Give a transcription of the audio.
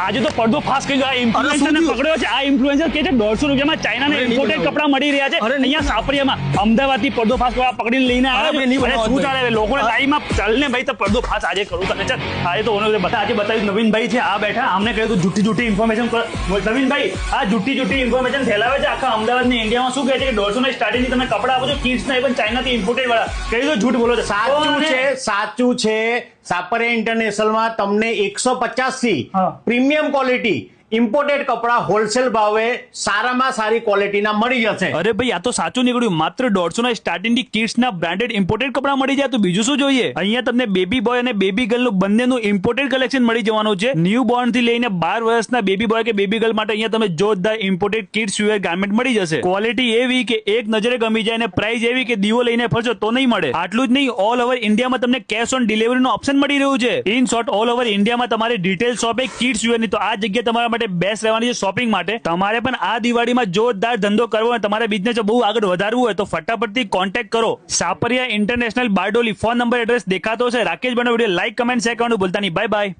આજે તો પડદો ફાસ કરી આ ઇન્ફ્લુએન્સર ને પકડ્યો છે. આ ઇન્ફ્લુએન્સર કે છે 150 રૂપિયામાં ચાઇનાના ઇમ્પોર્ટેડ કપડા મળી રહ્યા છે અહીંયા સાપરિયામાં. અમદાવાદથી પડદો ફાસ પકડીને લઈને આવ્યા. શું ચાલે લોકોને લાઈવમાં ચાલ ને ભાઈ તો પડદો ફાસ આજે કરું તને. ચાલ આજે તો આજે બતાવ્યું. નવીનભાઈ છે આ બેઠા. અમને કહ્યું જૂઠી ઇન્ફોર્મેશન. નવીનભાઈ આ જૂઠી ઇન્ફોર્મેશન ફેલાવે છે આખા અમદાવાદની ઇન્ડિયામાં. શું કહે છે કે 150 ની સ્ટાર્ટિંગની તમે કપડા આપો છો કિડ્સ ના, એ પણ ચાઇનાથી ઇમ્પોર્ટેડ વાળા. કહી દો જૂઠ બોલો છો. સાચું છે. સાપરિયા ઇન્ટરનેશનલમાં તમને 150 થી પ્રીમિયમ ક્વોલિટી ઇમ્પોર્ટેડ કપડા હોલસેલ ભાવે સારામાં સારી ક્વોલિટીના મળી જશે. અરે ભાઈ આ તો સાચું નીકળ્યું. માત્ર 150 ના સ્ટાર્ટિંગ થી કિડ્સ ના બ્રાન્ડેડ ઇમ્પોર્ટેડ કપડા મળી જાય તો બીજું શું જોઈએ. અહીંયા તમને બેબી બોય અને બેબી ગર્લ નું બંનેનું ઇમ્પોર્ટેડ કલેક્શન મળી જવાનું છે. ન્યુ બોર્ન થી લઈને 12 વર્ષના બેબી બોય કે બેબી ગર્લ માટે અહીંયા તમે જોરદાર ઇમ્પોર્ટેડ કિડ્સ વેર ગાર્મેન્ટ મળી જશે. ક્વોલિટી એવી કે એક નજરે ગમી જાય અને પ્રાઇસ એવી કે દીવો લઈને ફરશો તો નહીં મળે. આટલું જ નહીં, ઓલ ઓવર ઇન્ડિયામાં તમને કેશ ઓન ડિલિવરીનું ઓપ્શન મળી રહ્યું છે. ઇન શોર્ટ ઓલ ઓવર ઇન્ડિયામાં તમારે ડિટેલ શોપ એ કિડ્સ વેરની તો આ જગ્યા તમારા માટે બેસ્ટ રહેવાની છે શોપિંગ માટે. તમારે પણ આ દિવાળીમાં જોરદાર ધંધો કરવો અને તમારા બિઝનેસ બહુ આગળ વધારવું હોય તો ફટાફટથી કોન્ટેક્ટ કરો. Sapariya international Bardoli. Phone number address દેખાતો છે. રાકેશ બનો વિડીયો લાઈક કમેન્ટ શેર કરવાનું ભૂલતા નહીં. Bye bye.